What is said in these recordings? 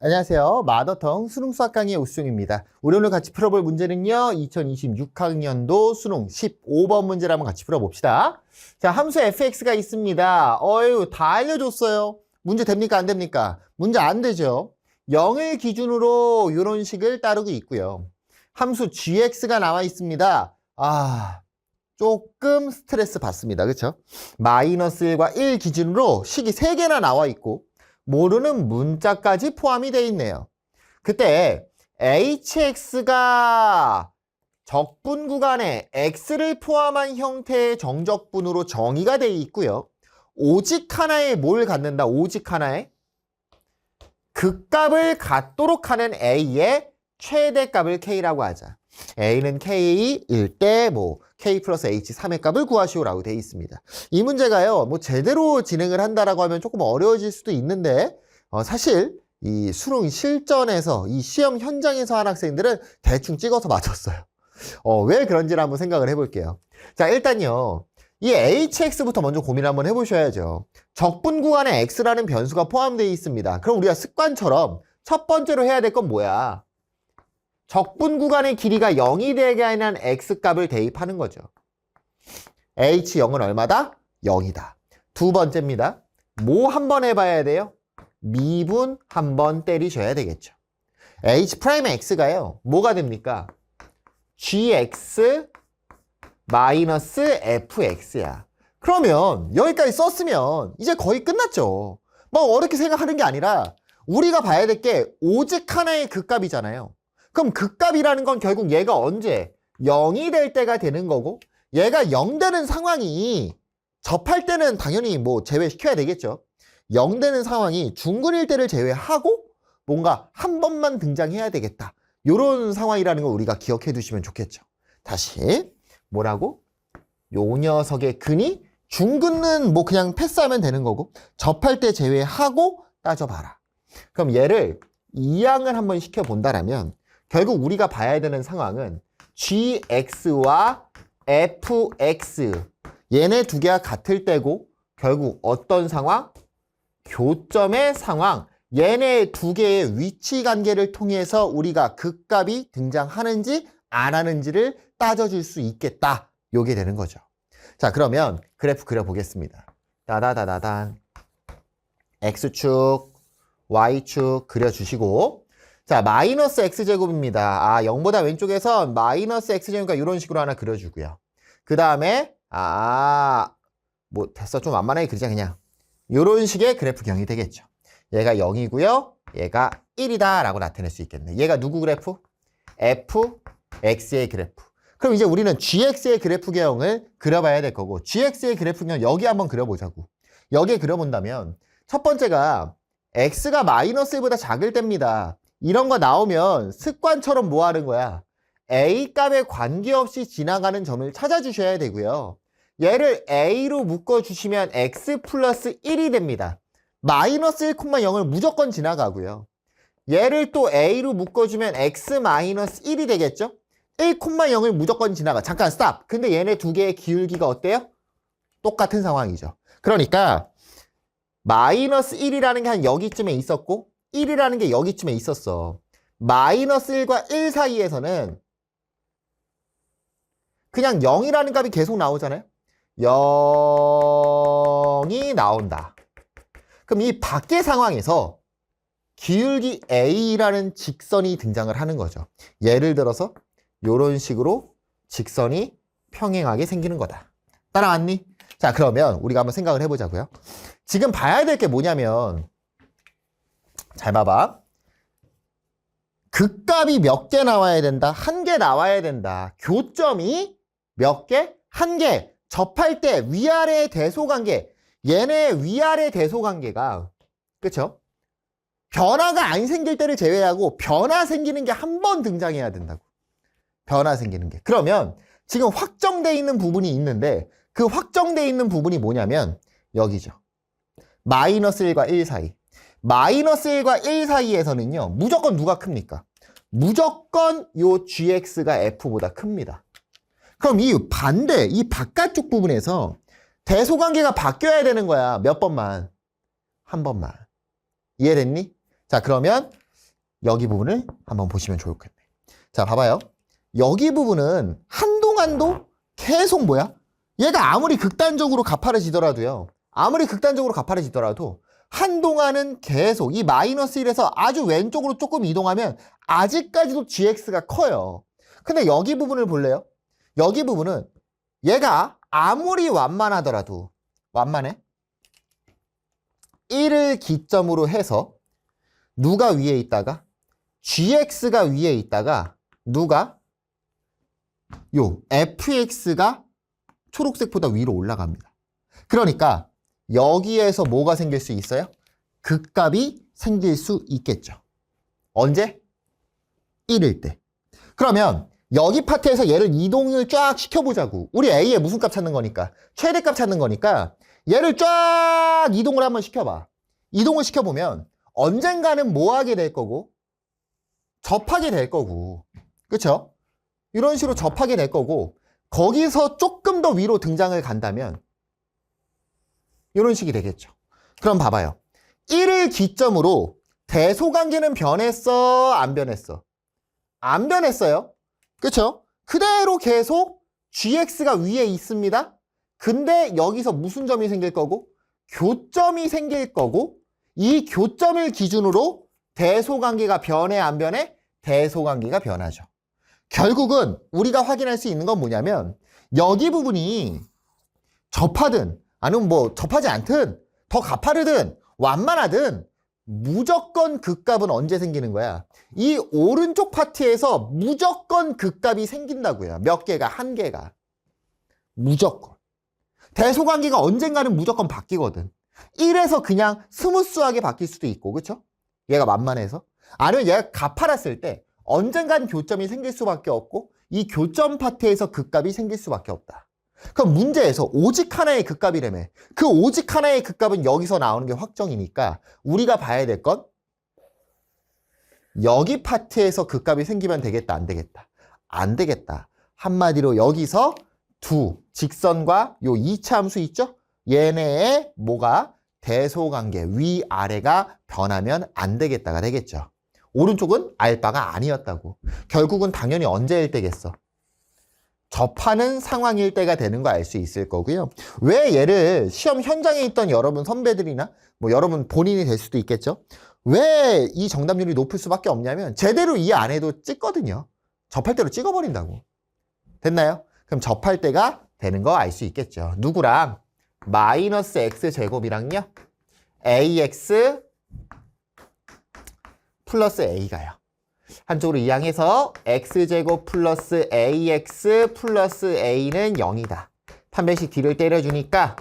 안녕하세요. 마더텅 수능 수학 강의 오수정입니다. 우리 오늘 같이 풀어볼 문제는요. 2026학년도 수능 15번 문제를 한번 같이 풀어봅시다. 자, 함수 fx가 있습니다. 다 알려줬어요. 문제 됩니까? 안 됩니까? 문제 안 되죠. 0을 기준으로 이런 식을 따르고 있고요. 함수 gx가 나와 있습니다. 조금 스트레스 받습니다. 그렇죠? 마이너스 1과 1 기준으로 식이 3개나 나와 있고 모르는 문자까지 포함이 되어 있네요. 그때 hx가 적분 구간에 x를 포함한 형태의 정적분으로 정의가 되어 있고요. 오직 하나의 뭘 갖는다? 오직 하나의 극값을 갖도록 하는 a의 최대값을 k라고 하자. a는 k일 때 k 플러스 h 3의 값을 구하시오라고 되어 있습니다. 이 문제가요, 제대로 진행을 한다라고 하면 조금 어려워질 수도 있는데, 사실 이 수능 실전에서 이 시험 현장에서 한 학생들은 대충 찍어서 맞췄어요. 왜 그런지를 한번 생각을 해볼게요. 자, 일단요, 이 hx부터 먼저 고민을 한번 해보셔야죠. 적분 구간에 x라는 변수가 포함되어 있습니다. 그럼 우리가 습관처럼 첫 번째로 해야 될 건 뭐야? 적분 구간의 길이가 0이 되게 하는 x값을 대입하는 거죠. h0은 얼마다? 0이다. 두 번째입니다. 뭐 한번 해봐야 돼요? 미분 한번 때리셔야 되겠죠. h'x가요. 뭐가 됩니까? gx 마이너스 fx야. 그러면 여기까지 썼으면 이제 거의 끝났죠. 어렵게 생각하는 게 아니라 우리가 봐야 될 게 오직 하나의 극값이잖아요. 그럼 극값이라는 건 결국 얘가 언제 0이 될 때가 되는 거고, 얘가 0 되는 상황이 접할 때는 당연히 제외시켜야 되겠죠. 0 되는 상황이 중근일 때를 제외하고 뭔가 한 번만 등장해야 되겠다. 이런 상황이라는 걸 우리가 기억해 두시면 좋겠죠. 다시 뭐라고? 요 녀석의 근이 중근은 그냥 패스하면 되는 거고, 접할 때 제외하고 따져봐라. 그럼 얘를 이항을 한번 시켜본다라면 결국 우리가 봐야 되는 상황은 gx와 fx 얘네 두 개가 같을 때고, 결국 어떤 상황? 교점의 상황. 얘네 두 개의 위치 관계를 통해서 우리가 극값이 등장하는지 안 하는지를 따져줄 수 있겠다. 요게 되는 거죠. 자, 그러면 그래프 그려보겠습니다. 따다다다단 x축, y축 그려주시고, 자, 마이너스 x제곱입니다. 0보다 왼쪽에선 마이너스 x제곱이니까 이런 식으로 하나 그려주고요. 그 다음에 됐어. 좀 완만하게 그리자 그냥. 이런 식의 그래프경이 되겠죠. 얘가 0이고요. 얘가 1이다 라고 나타낼 수 있겠네. 얘가 누구 그래프? fx의 그래프. 그럼 이제 우리는 gx의 그래프경을 그려봐야 될 거고, gx의 그래프경 여기 한번 그려보자고. 여기에 그려본다면 첫 번째가 x가 마이너스 1보다 작을 때입니다. 이런 거 나오면 습관처럼 뭐 하는 거야? a 값에 관계없이 지나가는 점을 찾아주셔야 되고요. 얘를 a로 묶어주시면 x 플러스 1이 됩니다. 마이너스 1,0을 무조건 지나가고요. 얘를 또 a로 묶어주면 x 마이너스 1이 되겠죠? 1,0을 무조건 지나가. 잠깐 스탑. 근데 얘네 두 개의 기울기가 어때요? 똑같은 상황이죠. 그러니까 마이너스 1이라는 게 한 여기쯤에 있었고 1이라는 게 여기쯤에 있었어. 마이너스 1과 1 사이에서는 그냥 0이라는 값이 계속 나오잖아요. 0이 나온다. 그럼 이 밖의 상황에서 기울기 A라는 직선이 등장을 하는 거죠. 예를 들어서 이런 식으로 직선이 평행하게 생기는 거다. 따라왔니? 자, 그러면 우리가 한번 생각을 해보자고요. 지금 봐야 될 게 뭐냐면, 잘 봐봐. 극값이 몇 개 나와야 된다? 1개 나와야 된다. 교점이 몇 개? 1개. 접할 때 위아래 대소관계. 얘네 위아래 대소관계가, 그쵸? 변화가 안 생길 때를 제외하고 변화 생기는 게 한 번 등장해야 된다고. 변화 생기는 게. 그러면 지금 확정돼 있는 부분이 있는데, 그 확정돼 있는 부분이 뭐냐면 여기죠. 마이너스 1과 1 사이. 마이너스 1과 1 사이에서는요, 무조건 누가 큽니까? 무조건 요 gx가 f보다 큽니다. 그럼 이 반대, 이 바깥쪽 부분에서 대소관계가 바뀌어야 되는 거야. 몇 번만? 한 번만. 이해됐니? 자, 그러면 여기 부분을 한번 보시면 좋겠네. 자, 봐봐요. 여기 부분은 한동안도 계속 뭐야? 얘가 아무리 극단적으로 가파르지더라도요. 아무리 극단적으로 가파르지더라도 한동안은 계속 이 마이너스 1에서 아주 왼쪽으로 조금 이동하면 아직까지도 gx가 커요. 근데 여기 부분을 볼래요? 여기 부분은 얘가 아무리 완만하더라도 완만해? 1을 기점으로 해서 누가 위에 있다가 gx가 위에 있다가 누가 요 fx가 초록색보다 위로 올라갑니다. 그러니까 여기에서 뭐가 생길 수 있어요? 극값이 생길 수 있겠죠. 언제? 1일 때. 그러면 여기 파트에서 얘를 이동을 쫙 시켜보자고. 우리 A의 무슨 값 찾는 거니까? 최대값 찾는 거니까 얘를 쫙 이동을 한번 시켜봐. 이동을 시켜보면 언젠가는 뭐 하게 될 거고 접하게 될 거고, 그쵸? 이런 식으로 접하게 될 거고, 거기서 조금 더 위로 등장을 간다면 이런 식이 되겠죠. 그럼 봐봐요. 1을 기점으로 대소관계는 변했어? 안 변했어? 안 변했어요. 그쵸? 그대로 계속 gx가 위에 있습니다. 근데 여기서 무슨 점이 생길 거고? 교점이 생길 거고, 이 교점을 기준으로 대소관계가 변해 안 변해? 대소관계가 변하죠. 결국은 우리가 확인할 수 있는 건 뭐냐면 여기 부분이 접하든 아니면 뭐 접하지 않든 더 가파르든 완만하든 무조건 극값은 언제 생기는 거야? 이 오른쪽 파트에서 무조건 극값이 생긴다고요. 몇 개가? 한 개가. 무조건. 대소관계가 언젠가는 무조건 바뀌거든. 1에서 그냥 스무스하게 바뀔 수도 있고, 그쵸? 얘가 만만해서. 아니면 얘가 가파랐을 때 언젠간 교점이 생길 수밖에 없고 이 교점 파트에서 극값이 생길 수밖에 없다. 그럼 문제에서 오직 하나의 극값이라며. 그 오직 하나의 극값은 여기서 나오는 게 확정이니까 우리가 봐야 될 건 여기 파트에서 극값이 생기면 되겠다, 안 되겠다? 안 되겠다. 한마디로 여기서 두 직선과 요 2차 함수 있죠? 얘네의 뭐가 대소관계 위아래가 변하면 안 되겠다가 되겠죠. 오른쪽은 알 바가 아니었다고. 결국은 당연히 언제일 때겠어? 접하는 상황일 때가 되는 거 알 수 있을 거고요. 왜 얘를 시험 현장에 있던 여러분 선배들이나 뭐 여러분 본인이 될 수도 있겠죠. 왜 이 정답률이 높을 수밖에 없냐면 제대로 이해 안 해도 찍거든요. 접할 때로 찍어버린다고. 됐나요? 그럼 접할 때가 되는 거 알 수 있겠죠. 누구랑? 마이너스 x제곱이랑요. ax 플러스 a가요. 한쪽으로 이항해서 x제곱 플러스 ax 플러스 a는 0이다. 판별식 D를 때려주니까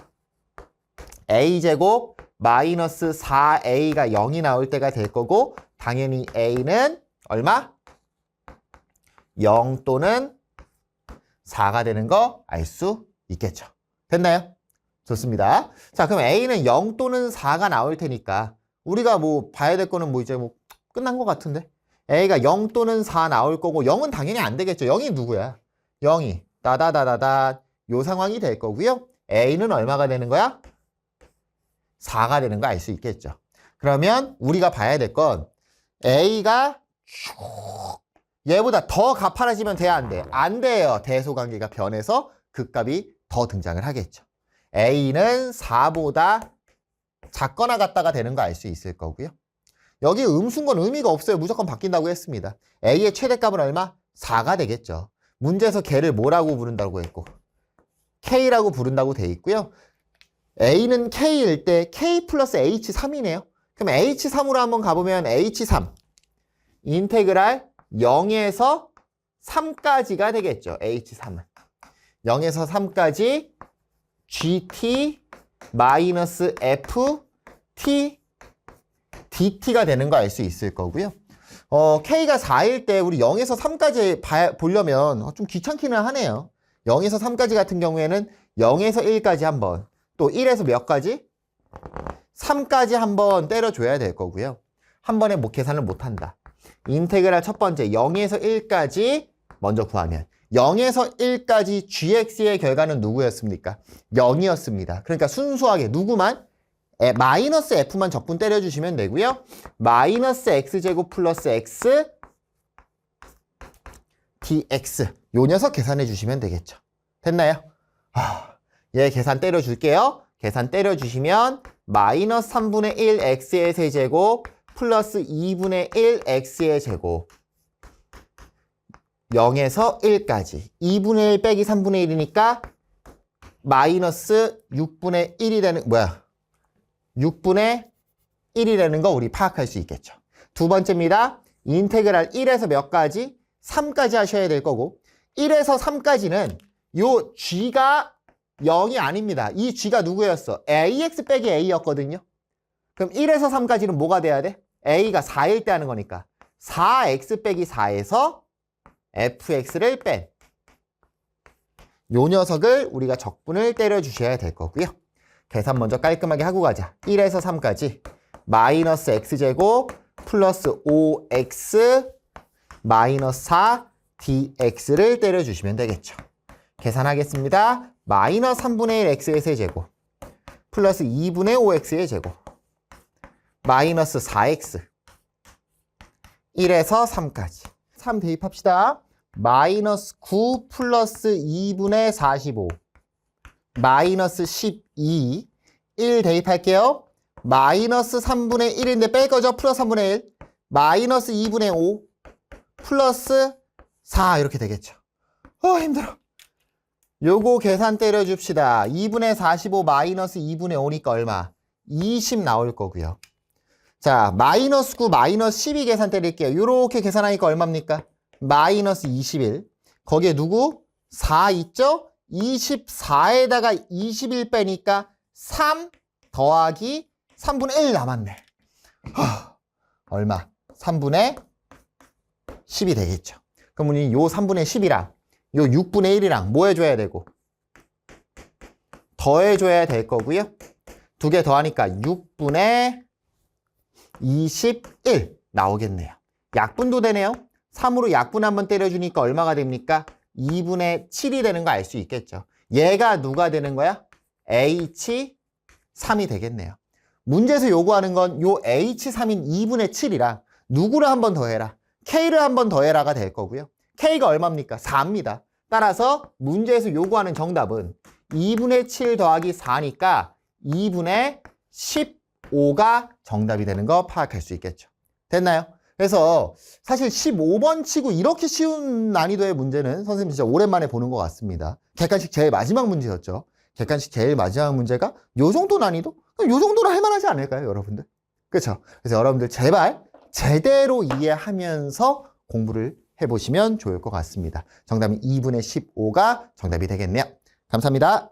a제곱 마이너스 4a가 0이 나올 때가 될 거고 당연히 a는 얼마? 0 또는 4가 되는 거 알 수 있겠죠. 됐나요? 좋습니다. 자, 그럼 a는 0 또는 4가 나올 테니까 우리가 뭐 봐야 될 거는 뭐 이제 뭐 끝난 것 같은데 a가 0 또는 4 나올 거고 0은 당연히 안 되겠죠. 0이 누구야? 0이 따다다다다 요 상황이 될 거고요. a는 얼마가 되는 거야? 4가 되는 거 알 수 있겠죠. 그러면 우리가 봐야 될 건 a가 쭉 얘보다 더 가파라지면 돼야 안 돼? 안 돼요. 대소관계가 변해서 극값이 더 등장을 하겠죠. a는 4보다 작거나 같다가 되는 거 알 수 있을 거고요. 여기 음수인 건 의미가 없어요. 무조건 바뀐다고 했습니다. a의 최대값은 얼마? 4가 되겠죠. 문제에서 걔를 뭐라고 부른다고 했고 k라고 부른다고 돼 있고요. a는 k일 때 k 플러스 h3이네요. 그럼 h3으로 한번 가보면 h3 인테그랄 0에서 3까지가 되겠죠. h3은 0에서 3까지 gt 마이너스 f t dt가 되는 거 알 수 있을 거고요. k가 4일 때 우리 0에서 3까지 보려면 좀 귀찮기는 하네요. 0에서 3까지 같은 경우에는 0에서 1까지 한번 또 1에서 몇 가지? 3까지 한번 때려줘야 될 거고요. 한 번에 뭐 계산을 못한다. 인테그랄 첫 번째 0에서 1까지 먼저 구하면 0에서 1까지 gx의 결과는 누구였습니까? 0이었습니다. 그러니까 순수하게 누구만? 마이너스 f만 적분 때려주시면 되고요. 마이너스 x제곱 플러스 x dx 요 녀석 계산해 주시면 되겠죠. 됐나요? 얘 계산 때려줄게요. 계산 때려주시면 마이너스 3분의 1 x의 세제곱 플러스 2분의 1 x의 제곱 0에서 1까지 2분의 1 빼기 3분의 1이니까 마이너스 6분의 1이 되는 6분의 1이 되는 거 우리 파악할 수 있겠죠. 두 번째입니다. 인테그랄 1에서 몇 가지? 3까지 하셔야 될 거고 1에서 3까지는 요 g가 0이 아닙니다. 이 g가 누구였어? ax 빼기 a였거든요. 그럼 1에서 3까지는 뭐가 돼야 돼? a가 4일 때 하는 거니까 4x 빼기 4에서 fx를 뺀 요 녀석을 우리가 적분을 때려주셔야 될 거고요. 계산 먼저 깔끔하게 하고 가자. 1에서 3까지 마이너스 x제곱 플러스 5x 마이너스 4 dx를 때려주시면 되겠죠. 계산하겠습니다. 마이너스 3분의 1 x의 세제곱 플러스 2분의 5x의 제곱 마이너스 4x 1에서 3까지 3 대입합시다. 마이너스 9 플러스 2분의 45 마이너스 12 1 대입할게요. 마이너스 3분의 1인데 뺄 거죠? 플러스 3분의 1 마이너스 2분의 5 플러스 4 이렇게 되겠죠. 힘들어. 요거 계산 때려줍시다. 2분의 45 마이너스 2분의 5니까 얼마? 20 나올 거고요. 자, 마이너스 9 마이너스 12 계산 때릴게요. 요렇게 계산하니까 얼마입니까? 마이너스 21. 거기에 누구? 4 있죠? 24에다가 21 빼니까 3 더하기 3분의 1 남았네. 얼마? 3분의 10이 되겠죠. 그럼 우리 요 3분의 10이랑 요 6분의 1이랑 뭐 해줘야 되고? 더해줘야 될 거고요. 두 개 더하니까 6분의 21 나오겠네요. 약분도 되네요. 3으로 약분 한번 때려주니까 얼마가 됩니까? 2분의 7이 되는 거 알 수 있겠죠. 얘가 누가 되는 거야? H3이 되겠네요. 문제에서 요구하는 건 요 H3인 2분의 7이랑 누구를 한 번 더해라? K를 한 번 더해라가 될 거고요. K가 얼마입니까? 4입니다. 따라서 문제에서 요구하는 정답은 2분의 7 더하기 4니까 2분의 15가 정답이 되는 거 파악할 수 있겠죠. 됐나요? 그래서 사실 15번 치고 이렇게 쉬운 난이도의 문제는 선생님 진짜 오랜만에 보는 것 같습니다. 객관식 제일 마지막 문제였죠. 객관식 제일 마지막 문제가 요 정도 난이도? 요 정도로 할 만하지 않을까요, 여러분들? 그렇죠? 그래서 여러분들 제발 제대로 이해하면서 공부를 해보시면 좋을 것 같습니다. 정답은 2분의 15가 정답이 되겠네요. 감사합니다.